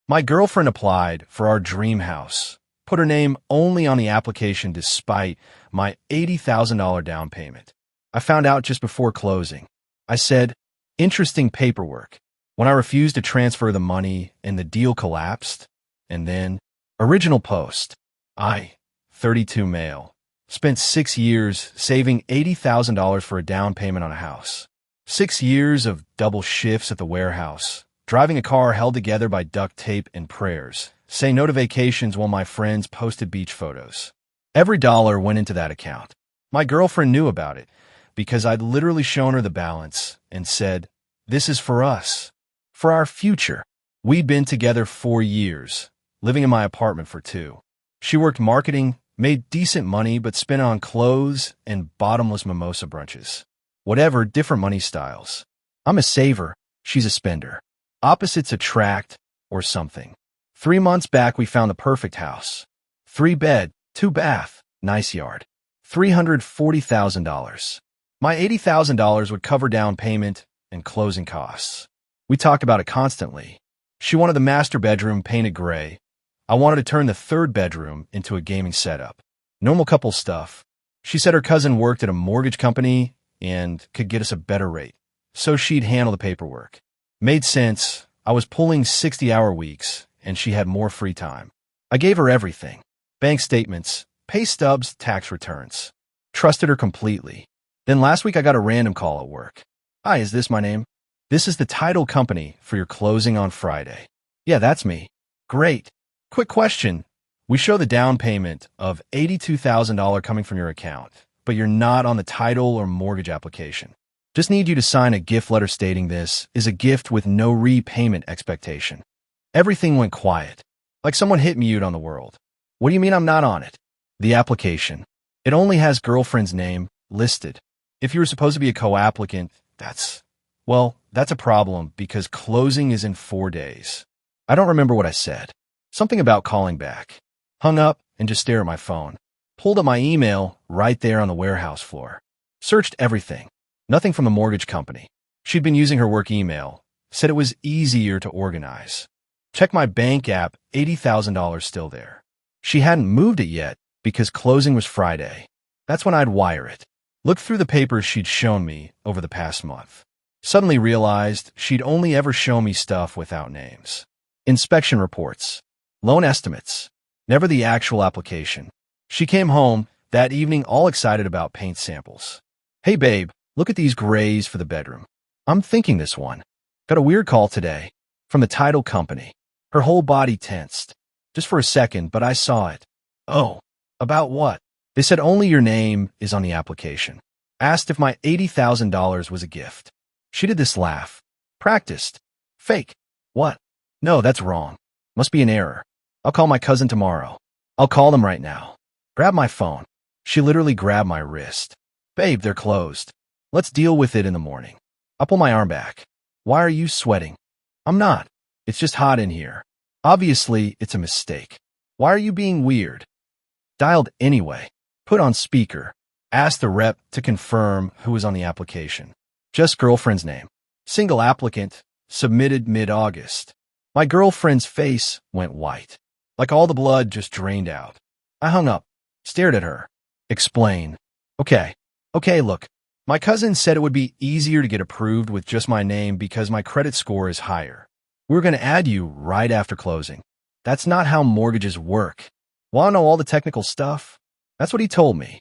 My girlfriend applied for our dream house, put her name only on the application despite my $80,000 down payment. I found out just before closing. I said, interesting paperwork, when I refused to transfer the money and the deal collapsed. And then, original post. 32 male. Spent 6 years saving $80,000 for a down payment on a house. 6 years of double shifts at the warehouse, driving a car held together by duct tape and prayers. Say no to vacations while my friends posted beach photos. Every dollar went into that account. My girlfriend knew about it because I'd literally shown her the balance and said, this is for us, for our future. We'd been together 4 years, living in my apartment for 2. She worked marketing, made decent money, but spent it on clothes and bottomless mimosa brunches. Whatever, different money styles. I'm a saver, she's a spender. Opposites attract, or something. 3 months back, we found the perfect house. 3 bed, 2 bath, nice yard. $340,000. My $80,000 would cover down payment and closing costs. We talked about it constantly. She wanted the master bedroom painted gray. I wanted to turn the 3rd bedroom into a gaming setup. Normal couple stuff. She said her cousin worked at a mortgage company and could get us a better rate, so she'd handle the paperwork. Made sense. I was pulling 60-hour weeks, and she had more free time. I gave her everything. Bank statements, pay stubs, tax returns. Trusted her completely. Then last week I got a random call at work. Hi, is this my name? This is the title company for your closing on Friday. Yeah, that's me. Great. Quick question. We show the down payment of $82,000 coming from your account, but you're not on the title or mortgage application. Just need you to sign a gift letter stating this is a gift with no repayment expectation. Everything went quiet, like someone hit mute on the world. What do you mean I'm not on it? The application. It only has girlfriend's name listed. If you were supposed to be a co-applicant, that's a problem because closing is in 4 days. I don't remember what I said. Something about calling back. Hung up and just stared at my phone. Pulled up my email right there on the warehouse floor. Searched everything. Nothing from the mortgage company. She'd been using her work email. Said it was easier to organize. Checked my bank app, $80,000 still there. She hadn't moved it yet because closing was Friday. That's when I'd wire it. Looked through the papers she'd shown me over the past month. Suddenly realized she'd only ever shown me stuff without names. Inspection reports. Loan estimates. Never the actual application. She came home that evening all excited about paint samples. Hey babe, look at these grays for the bedroom. I'm thinking this one. Got a weird call today from the title company. Her whole body tensed. Just for a second, but I saw it. Oh, about what? They said only your name is on the application. Asked if my $80,000 was a gift. She did this laugh. Practiced. Fake. What? No, that's wrong. Must be an error. I'll call my cousin tomorrow. I'll call them right now. Grab my phone. She literally grabbed my wrist. Babe, they're closed. Let's deal with it in the morning. I'll pull my arm back. Why are you sweating? I'm not. It's just hot in here. Obviously, it's a mistake. Why are you being weird? Dialed anyway. Put on speaker. Asked the rep to confirm who was on the application. Just girlfriend's name. Single applicant. Submitted mid-August. My girlfriend's face went white. Like all the blood just drained out. I hung up. Stared at her. Explain. Okay, look. My cousin said it would be easier to get approved with just my name because my credit score is higher. We're going to add you right after closing. That's not how mortgages work. Want to know all the technical stuff? That's what he told me.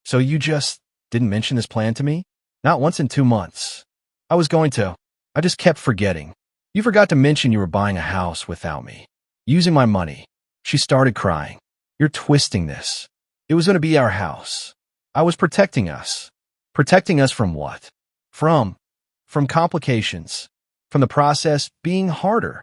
So you just didn't mention this plan to me? Not once in 2 months. I was going to. I just kept forgetting. You forgot to mention you were buying a house without me. Using my money. She started crying. You're twisting this. It was going to be our house. I was protecting us. Protecting us from what? From complications. From the process being harder.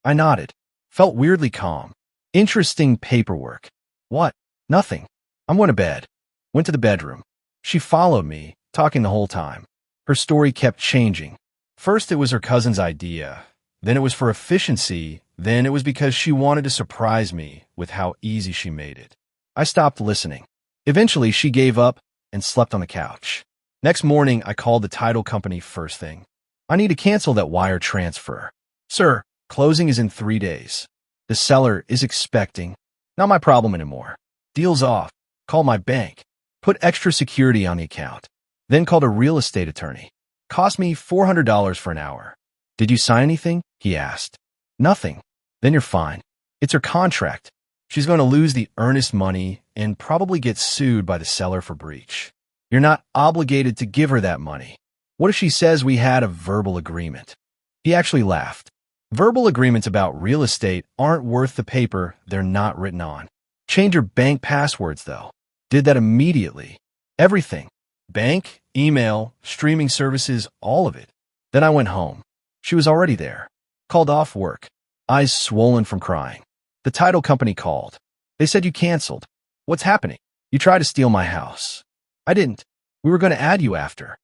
I nodded. Felt weirdly calm. Interesting paperwork. What? Nothing. I'm going to bed. Went to the bedroom. She followed me, talking the whole time. Her story kept changing. First it was her cousin's idea. Then it was for efficiency. Then it was because she wanted to surprise me with how easy she made it. I stopped listening. Eventually she gave up and slept on the couch. Next morning I called the title company first thing. I need to cancel that wire transfer. Sir, Closing is in 3 days. The seller is expecting. Not my problem anymore. Deal's off. Call my bank. Put extra security on the account. Then called a real estate attorney. Cost me $400 for an hour. Did you sign anything? He asked. Nothing. Then you're fine. It's her contract. She's going to lose the earnest money and probably get sued by the seller for breach. You're not obligated to give her that money. What if she says we had a verbal agreement? He actually laughed. Verbal agreements about real estate aren't worth the paper they're not written on. Change your bank passwords, though. Did that immediately. Everything. Bank, email, streaming services, all of it. Then I went home. She was already there. Called off work. Eyes swollen from crying. The title company called. They said you canceled. What's happening? You tried to steal my house. I didn't. We were going to add you after.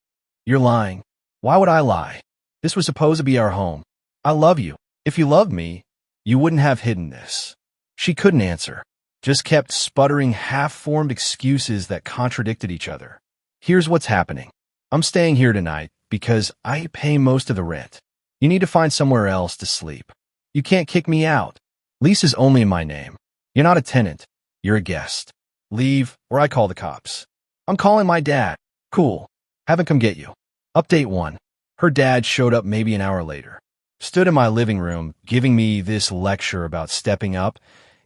You're lying. Why would I lie? This was supposed to be our home. I love you. If you loved me, you wouldn't have hidden this. She couldn't answer. Just kept sputtering half-formed excuses that contradicted each other. Here's what's happening. I'm staying here tonight because I pay most of the rent. You need to find somewhere else to sleep. You can't kick me out. Lease is only in my name. You're not a tenant. You're a guest. Leave, or I call the cops. I'm calling my dad. Cool. Have him come get you. Update 1. Her dad showed up maybe an hour later. Stood in my living room giving me this lecture about stepping up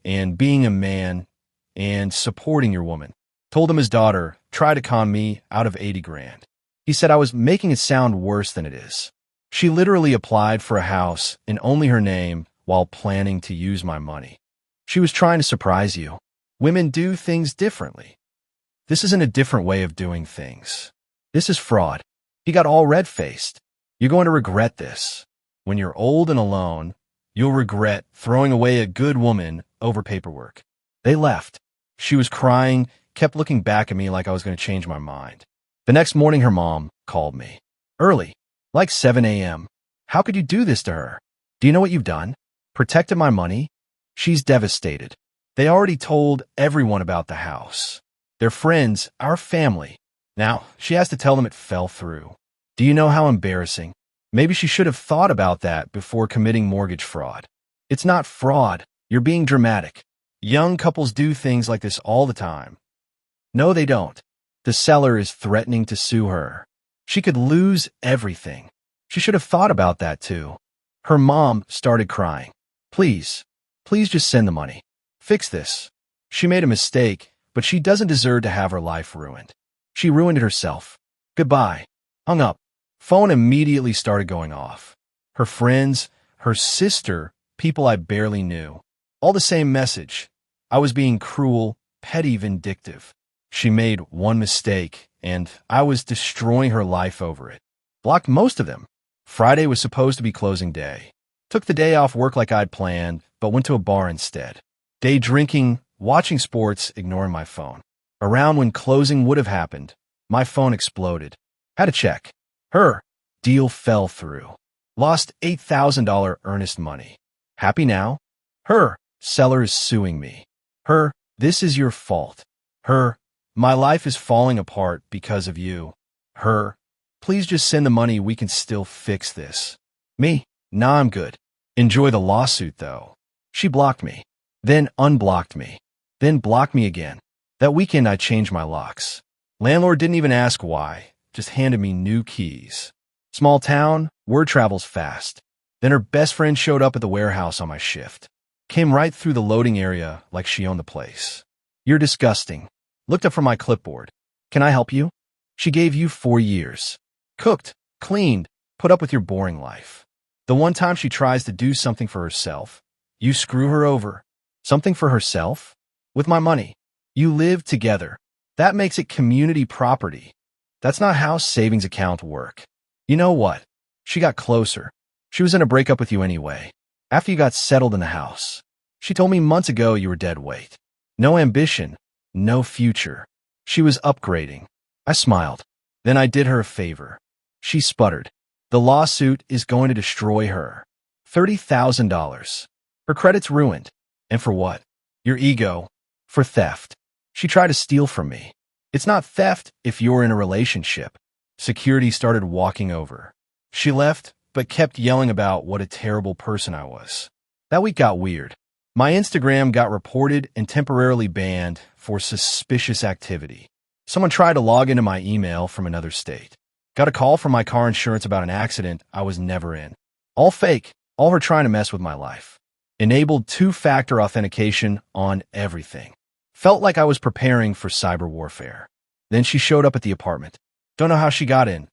and being a man and supporting your woman. Told him his daughter tried to con me out of 80 grand. He said I was making it sound worse than it is. She literally applied for a house in only her name while planning to use my money. She was trying to surprise you. Women do things differently. This isn't a different way of doing things. This is fraud. He got all red-faced. You're going to regret this. When you're old and alone, you'll regret throwing away a good woman over paperwork. They left. She was crying, kept looking back at me like I was going to change my mind. The next morning, her mom called me. Early, like 7 a.m. How could you do this to her? Do you know what you've done? Protected my money? She's devastated. They already told everyone about the house. Their friends, our family. Now, she has to tell them it fell through. Do you know how embarrassing? Maybe she should have thought about that before committing mortgage fraud. It's not fraud. You're being dramatic. Young couples do things like this all the time. No, they don't. The seller is threatening to sue her. She could lose everything. She should have thought about that too. Her mom started crying. Please, please just send the money. Fix this. She made a mistake, but she doesn't deserve to have her life ruined. She ruined it herself. Goodbye. Hung up. Phone immediately started going off. Her friends, her sister, people I barely knew. All the same message. I was being cruel, petty, vindictive. She made one mistake, and I was destroying her life over it. Blocked most of them. Friday was supposed to be closing day. Took the day off work like I'd planned, but went to a bar instead. Day drinking, watching sports, ignoring my phone. Around when closing would have happened, my phone exploded. Had to check. Her deal fell through. Lost $8,000 earnest money. Happy now? Her seller is suing me. Her, this is your fault. Her, my life is falling apart because of you. Her, please just send the money, we can still fix this. Me, nah, I'm good. Enjoy the lawsuit though. She blocked me, then unblocked me, then blocked me again. That weekend I changed my locks. Landlord didn't even ask why. Just handed me new keys. Small town, word travels fast. Then her best friend showed up at the warehouse on my shift. Came right through the loading area like she owned the place. You're disgusting. Looked up from my clipboard. Can I help you? She gave you 4 years. Cooked, cleaned, put up with your boring life. The one time she tries to do something for herself, you screw her over. Something for herself? With my money. You live together. That makes it community property. That's not how savings accounts work. You know what? She got closer. She was in a breakup with you anyway. After you got settled in the house. She told me months ago you were dead weight. No ambition. No future. She was upgrading. I smiled. Then I did her a favor. She sputtered. The lawsuit is going to destroy her. $30,000. Her credit's ruined. And for what? Your ego. For theft. She tried to steal from me. It's not theft if you're in a relationship. Security started walking over. She left, but kept yelling about what a terrible person I was. That week got weird. My Instagram got reported and temporarily banned for suspicious activity. Someone tried to log into my email from another state. Got a call from my car insurance about an accident I was never in. All fake, all her trying to mess with my life. Enabled two-factor authentication on everything. Felt like I was preparing for cyber warfare. Then she showed up at the apartment. Don't know how she got in.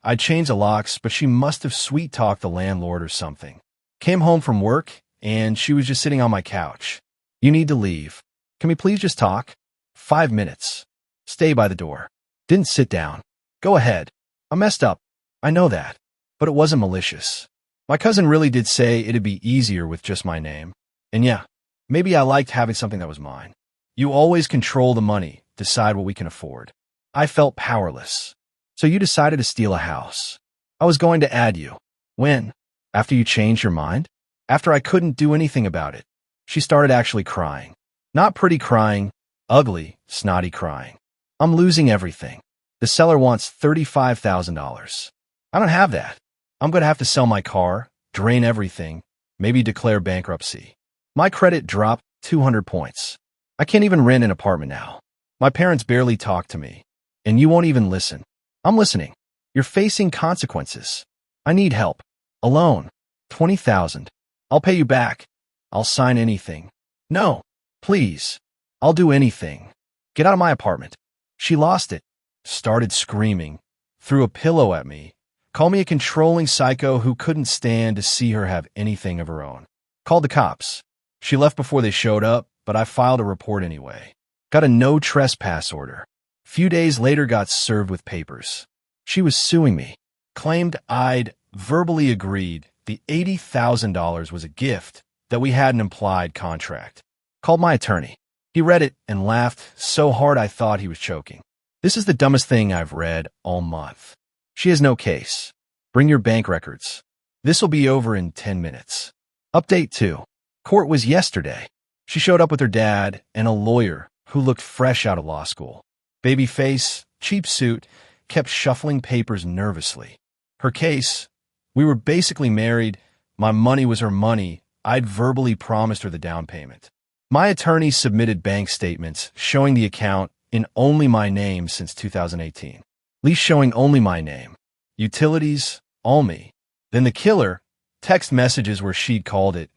I'd changed the locks, but she must have sweet-talked the landlord or something. Came home from work, and she was just sitting on my couch. You need to leave. Can we please just talk? 5 minutes. Stay by the door. Didn't sit down. Go ahead. I messed up. I know that. But it wasn't malicious. My cousin really did say it'd be easier with just my name. And yeah, maybe I liked having something that was mine. You always control the money, decide what we can afford. I felt powerless. So you decided to steal a house. I was going to add you. When? After you changed your mind? After I couldn't do anything about it. She started actually crying. Not pretty crying, ugly, snotty crying. I'm losing everything. The seller wants $35,000. I don't have that. I'm going to have to sell my car, drain everything, maybe declare bankruptcy. My credit dropped 200 points. I can't even rent an apartment now. My parents barely talk to me. And you won't even listen. I'm listening. You're facing consequences. I need help. Alone. 20,000. I'll pay you back. I'll sign anything. No. Please. I'll do anything. Get out of my apartment. She lost it. Started screaming. Threw a pillow at me. Called me a controlling psycho who couldn't stand to see her have anything of her own. Called the cops. She left before they showed up, but I filed a report anyway. Got a no trespass order. Few days later got served with papers. She was suing me. Claimed I'd verbally agreed the $80,000 was a gift, that we had an implied contract. Called my attorney. He read it and laughed so hard I thought he was choking. This is the dumbest thing I've read all month. She has no case. Bring your bank records. This'll be over in 10 minutes. Update 2. Court was yesterday. She showed up with her dad and a lawyer who looked fresh out of law school. Baby face, cheap suit, kept shuffling papers nervously. Her case, we were basically married. My money was her money. I'd verbally promised her the down payment. My attorney submitted bank statements showing the account in only my name since 2018. Lease showing only my name. Utilities, all me. Then the killer, text messages where she'd called it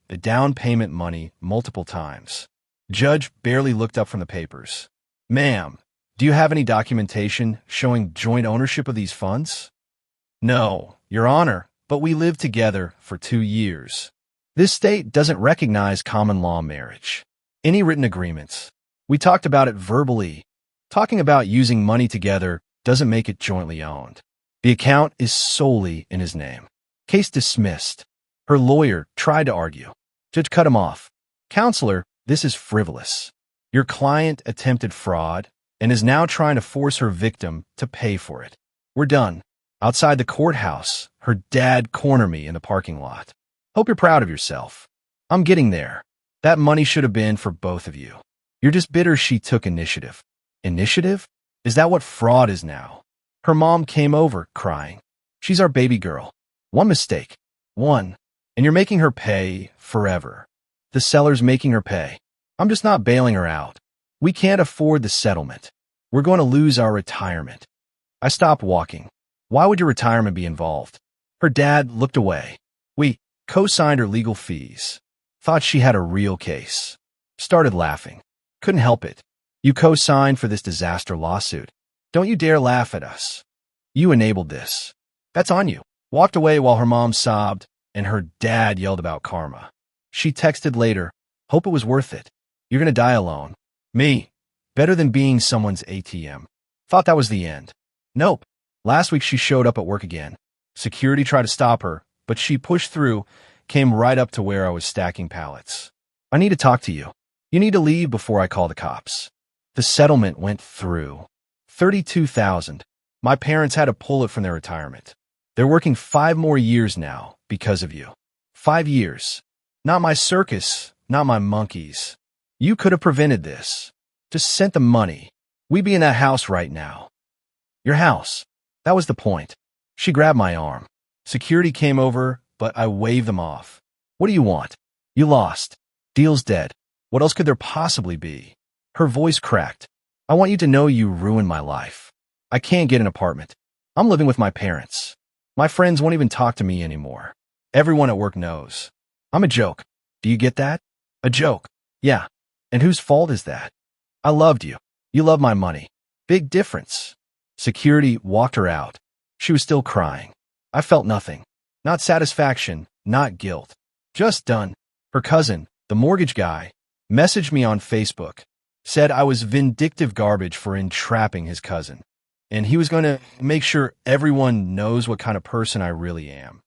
the down payment money multiple times. Judge barely looked up from the papers. Ma'am, do you have any documentation showing joint ownership of these funds? No, Your Honor, but we lived together for 2 years. This state doesn't recognize common law marriage. Any written agreements. We talked about it verbally. Talking about using money together doesn't make it jointly owned. The account is solely in his name. Case dismissed. Her lawyer tried to argue. Judge cut him off. Counselor, this is frivolous. Your client attempted fraud and is now trying to force her victim to pay for it. We're done. Outside the courthouse, her dad cornered me in the parking lot. Hope you're proud of yourself. I'm getting there. That money should have been for both of you. You're just bitter she took initiative. Initiative? Is that what fraud is now? Her mom came over, crying. She's our baby girl. One mistake. One. And you're making her pay forever. The seller's making her pay. I'm just not bailing her out. We can't afford the settlement. We're going to lose our retirement. I stopped walking. Why would your retirement be involved? Her dad looked away. We co-signed her legal fees. Thought she had a real case. Started laughing. Couldn't help it. You co-signed for this disaster lawsuit. Don't you dare laugh at us. You enabled this. That's on you. Walked away while her mom sobbed and her dad yelled about karma. She texted later, hope it was worth it. You're going to die alone. Me. Better than being someone's ATM. Thought that was the end. Nope. Last week she showed up at work again. Security tried to stop her, but she pushed through, came right up to where I was stacking pallets. I need to talk to you. You need to leave before I call the cops. The settlement went through. $32,000. My parents had to pull it from their retirement. They're working 5 more years now because of you. 5 years. Not my circus, not my monkeys. You could have prevented this. Just sent the money. We'd be in that house right now. Your house. That was the point. She grabbed my arm. Security came over, but I waved them off. What do you want? You lost. Deal's dead. What else could there possibly be? Her voice cracked. I want you to know you ruined my life. I can't get an apartment. I'm living with my parents. My friends won't even talk to me anymore. Everyone at work knows. I'm a joke. Do you get that? A joke. Yeah. And whose fault is that? I loved you. You love my money. Big difference. Security walked her out. She was still crying. I felt nothing. Not satisfaction, not guilt. Just done. Her cousin, the mortgage guy, messaged me on Facebook, said I was vindictive garbage for entrapping his cousin, and he was going to make sure everyone knows what kind of person I really am.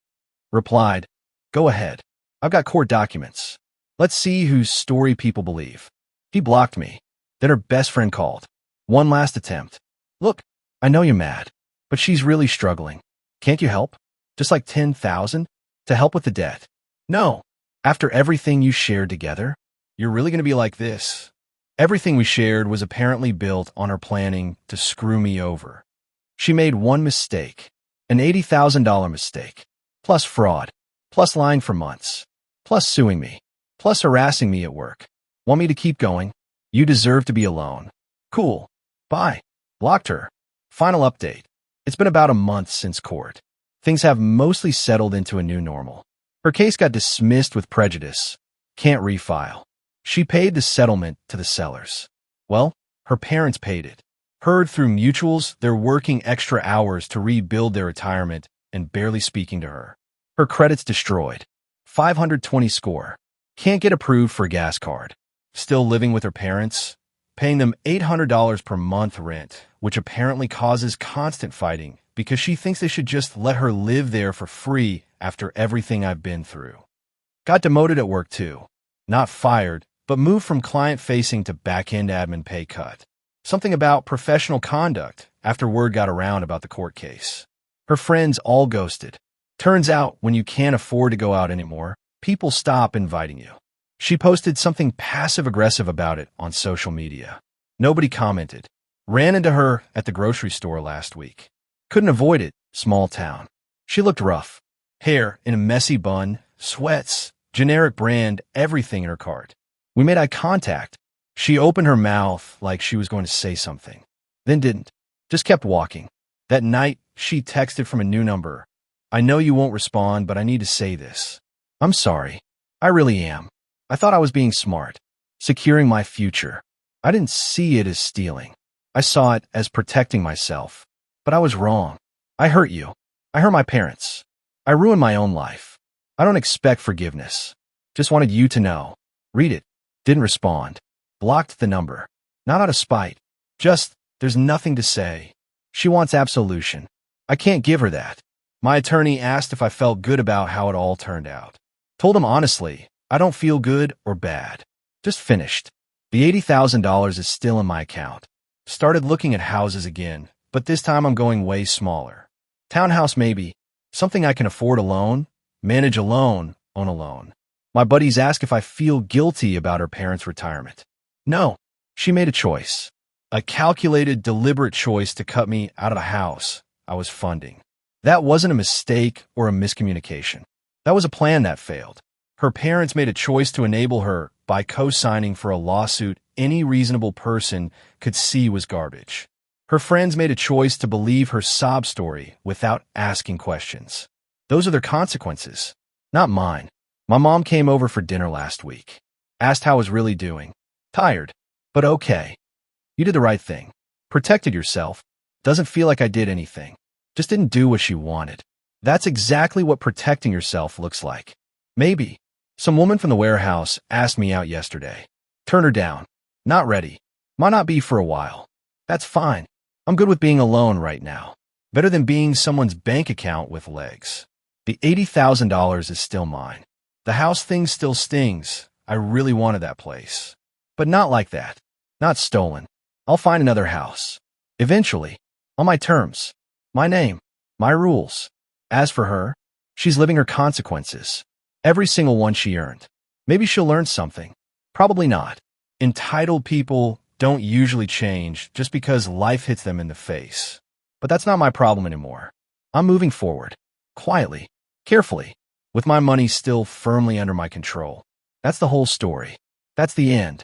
Replied, go ahead. I've got court documents. Let's see whose story people believe. He blocked me. Then her best friend called. One last attempt. Look, I know you're mad, but she's really struggling. Can't you help? Just like 10,000 to help with the debt. No. After everything you shared together, you're really going to be like this. Everything we shared was apparently built on her planning to screw me over. She made one mistake, an $80,000 mistake, plus fraud, plus lying for months, plus suing me, plus harassing me at work. Want me to keep going? You deserve to be alone. Cool. Bye. Blocked her. Final update. It's been about a month since court. Things have mostly settled into a new normal. Her case got dismissed with prejudice. Can't refile. She paid the settlement to the sellers. Well, her parents paid it. Heard through mutuals they're working extra hours to rebuild their retirement and barely speaking to her. Her credit's destroyed. 520 score. Can't get approved for a gas card. Still living with her parents, paying them $800 per month rent, which apparently causes constant fighting because she thinks they should just let her live there for free after everything I've been through. Got demoted at work too. Not fired, but moved from client-facing to back-end admin pay cut. Something about professional conduct after word got around about the court case. Her friends all ghosted. Turns out when you can't afford to go out anymore, people stop inviting you. She posted something passive-aggressive about it on social media. Nobody commented. Ran into her at the grocery store last week. Couldn't avoid it, small town. She looked rough. Hair in a messy bun, sweats, generic brand, everything in her cart. We made eye contact. She opened her mouth like she was going to say something, then didn't. Just kept walking. That night, she texted from a new number. I know you won't respond, but I need to say this. I'm sorry. I really am. I thought I was being smart, securing my future. I didn't see it as stealing. I saw it as protecting myself. But I was wrong. I hurt you. I hurt my parents. I ruined my own life. I don't expect forgiveness. Just wanted you to know. Read it. Didn't respond. Blocked the number. Not out of spite. Just, there's nothing to say. She wants absolution. I can't give her that. My attorney asked if I felt good about how it all turned out. Told him honestly, I don't feel good or bad. Just finished. The $80,000 is still in my account. Started looking at houses again, but this time I'm going way smaller. Townhouse maybe. Something I can afford alone, manage alone, own alone. My buddies ask if I feel guilty about her parents' retirement. No, she made a choice. A calculated, deliberate choice to cut me out of the house I was funding. That wasn't a mistake or a miscommunication. That was a plan that failed. Her parents made a choice to enable her by co-signing for a lawsuit any reasonable person could see was garbage. Her friends made a choice to believe her sob story without asking questions. Those are their consequences, not mine. My mom came over for dinner last week. Asked how I was really doing. Tired, but okay. You did the right thing. Protected yourself. Doesn't feel like I did anything. Just didn't do what she wanted. That's exactly what protecting yourself looks like. Maybe. Some woman from the warehouse asked me out yesterday. Turn her down. Not ready. Might not be for a while. That's fine. I'm good with being alone right now. Better than being someone's bank account with legs. The $80,000 is still mine. The house thing still stings. I really wanted that place. But not like that. Not stolen. I'll find another house. Eventually. On my terms. My name. My rules. As for her, she's living her consequences. Every single one she earned. Maybe she'll learn something. Probably not. Entitled people don't usually change just because life hits them in the face. But that's not my problem anymore. I'm moving forward. quietly, carefully, with my money still firmly under my control. That's the whole story. That's the end.